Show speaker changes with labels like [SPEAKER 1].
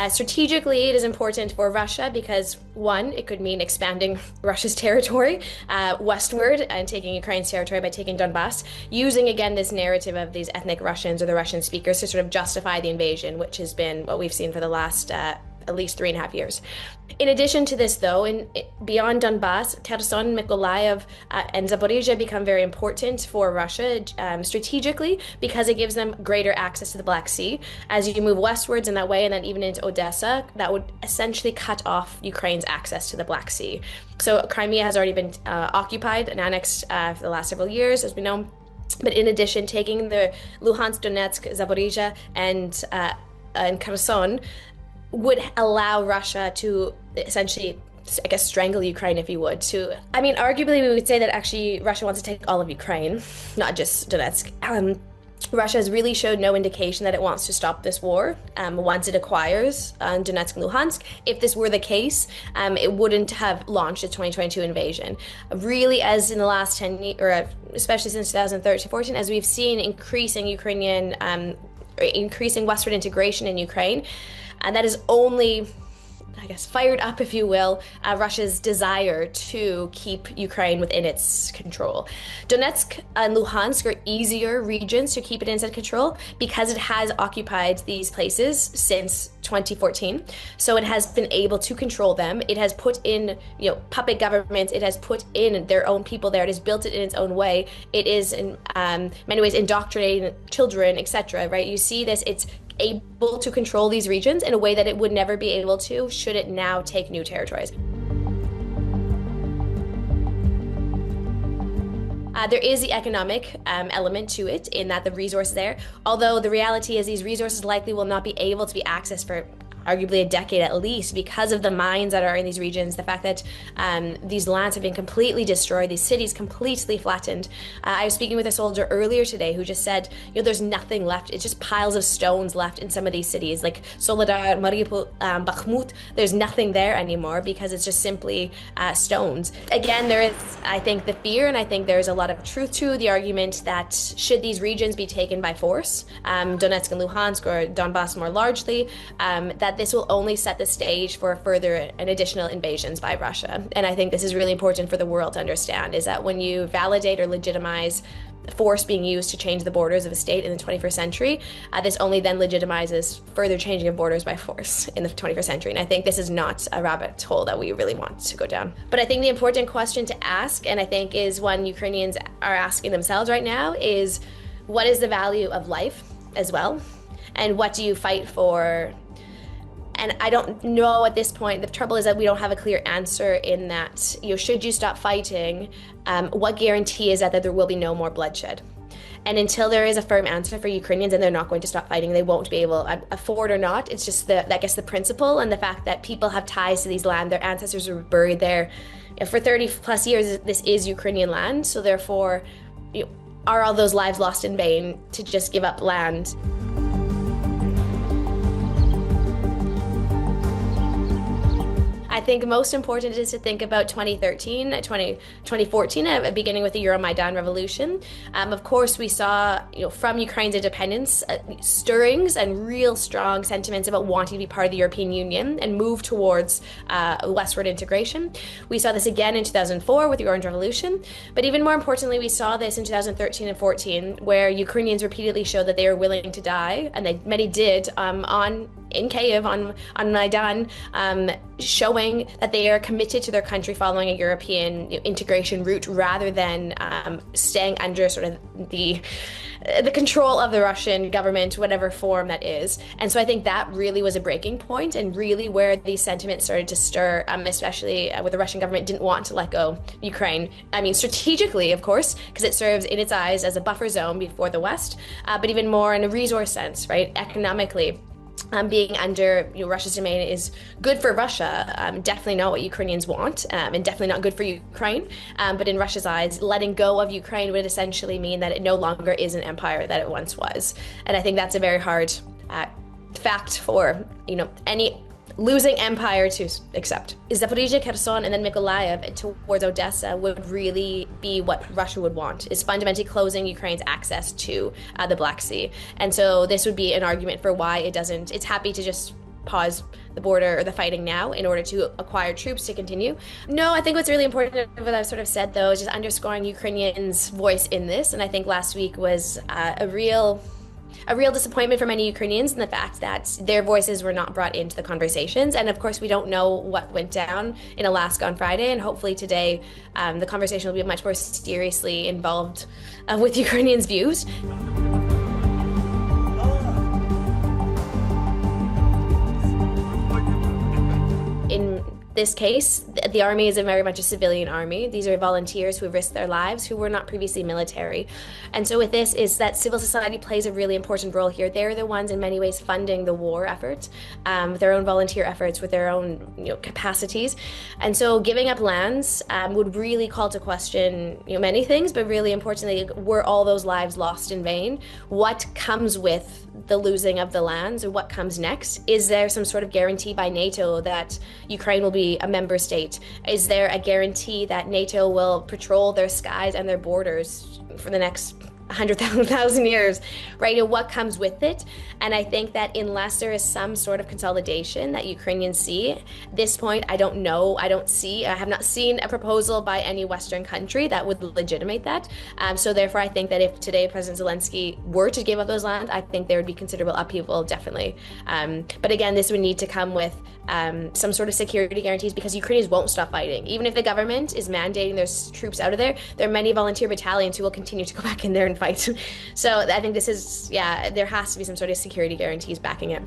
[SPEAKER 1] Strategically, it is important for Russia because, one, it could mean expanding Russia's territory westward and taking Ukraine's territory by taking Donbas, using again this narrative of these ethnic Russians or the Russian speakers to sort of justify the invasion, which has been what we've seen for the last at least 3.5 years. In addition to this, though, beyond Donbas, Kherson, Mykolaiv, and Zaporizhia become very important for Russia strategically because it gives them greater access to the Black Sea. As you move westwards in that way, and then even into Odessa, that would essentially cut off Ukraine's access to the Black Sea. So Crimea has already been occupied and annexed for the last several years, as we know. But in addition, taking the Luhansk, Donetsk, Zaporizhia, and Kherson would allow Russia to essentially, I guess, strangle Ukraine, if you would. Arguably, we would say that actually Russia wants to take all of Ukraine, not just Donetsk. Russia has really showed no indication that it wants to stop this war once it acquires Donetsk and Luhansk. If this were the case, it wouldn't have launched a 2022 invasion. Really, as in the last 10 years, or especially since 2013-14, as we've seen increasing westward integration in Ukraine, and that is only, I guess, fired up, if you will, Russia's desire to keep Ukraine within its control. Donetsk and Luhansk are easier regions to keep it inside control because it has occupied these places since 2014. So it has been able to control them. It has put in, puppet governments. It has put in their own people there. It has built it in its own way. It is in many ways indoctrinating children, etc. Right? You see this. It's able to control these regions in a way that it would never be able to should it now take new territories. There is the economic element to it in that the resources there, although the reality is these resources likely will not be able to be accessed for arguably a decade at least because of the mines that are in these regions, the fact that these lands have been completely destroyed, these cities completely flattened. I was speaking with a soldier earlier today who just said, there's nothing left. It's just piles of stones left in some of these cities, like Soledar, Mariupol, Bakhmut. There's nothing there anymore because it's just simply stones. Again, there is, I think, the fear, and I think there's a lot of truth to the argument that should these regions be taken by force, Donetsk and Luhansk, or Donbas more largely, that this will only set the stage for further and additional invasions by Russia. And I think this is really important for the world to understand, is that when you validate or legitimize force being used to change the borders of a state in the 21st century, this only then legitimizes further changing of borders by force in the 21st century. And I think this is not a rabbit hole that we really want to go down. But I think the important question to ask, and I think is one Ukrainians are asking themselves right now, is what is the value of life as well? And what do you fight for? And I don't know at this point. The trouble is that we don't have a clear answer in that, should you stop fighting, what guarantee is that there will be no more bloodshed? And until there is a firm answer for Ukrainians and they're not going to stop fighting, they won't be able, afford or not. It's just the principle and the fact that people have ties to these land. Their ancestors were buried there. For 30 plus years, this is Ukrainian land. So therefore, are all those lives lost in vain to just give up land? I think most important is to think about 2014, beginning with the Euromaidan revolution. Of course, we saw, from Ukraine's independence, stirrings and real strong sentiments about wanting to be part of the European Union and move towards westward integration. We saw this again in 2004 with the Orange Revolution, but even more importantly, we saw this in 2013 and 14, where Ukrainians repeatedly showed that they are willing to die, and many did in Kyiv on Maidan, showing that they are committed to their country following a European integration route rather than staying under sort of the control of the Russian government, whatever form that is. And so I think that really was a breaking point, and really where these sentiments started to stir, especially with the Russian government didn't want to let go Ukraine. Strategically, of course, because it serves in its eyes as a buffer zone before the West, but even more in a resource sense, right? Economically. Being under Russia's domain is good for Russia, definitely not what Ukrainians want, and definitely not good for Ukraine. But in Russia's eyes, letting go of Ukraine would essentially mean that it no longer is an empire that it once was. And I think that's a very hard fact for any losing empire to accept. Zaporizhia, Kherson, and then Mykolaiv towards Odessa would really be what Russia would want, is fundamentally closing Ukraine's access to the Black Sea. And so this would be an argument for why it's happy to just pause the border or the fighting now in order to acquire troops to continue. No, I think what's really important, what I've sort of said though, is just underscoring Ukrainians' voice in this. And I think last week was a real disappointment for many Ukrainians in the fact that their voices were not brought into the conversations. And of course, we don't know what went down in Alaska on Friday. And hopefully today, the conversation will be much more seriously involved with Ukrainians' views. In this case, the army is very much a civilian army. These are volunteers who have risked their lives, who were not previously military. And so with this is that civil society plays a really important role here. They're the ones in many ways funding the war effort, with their own volunteer efforts, with their own capacities. And so giving up lands would really call to question many things, but really importantly, were all those lives lost in vain? What comes with the losing of the lands, or what comes next? Is there some sort of guarantee by NATO that Ukraine will be a member state? Is there a guarantee that NATO will patrol their skies and their borders for the next 100,000 years, right? What comes with it? And I think that unless there is some sort of consolidation that Ukrainians see, at this point, I don't know, I have not seen a proposal by any Western country that would legitimate that. So therefore, I think that if today President Zelensky were to give up those lands, I think there would be considerable upheaval, definitely. But again, this would need to come with some sort of security guarantees, because Ukrainians won't stop fighting. Even if the government is mandating there's troops out of there, there are many volunteer battalions who will continue to go back in there and fight. So I think this is, there has to be some sort of security guarantees backing it.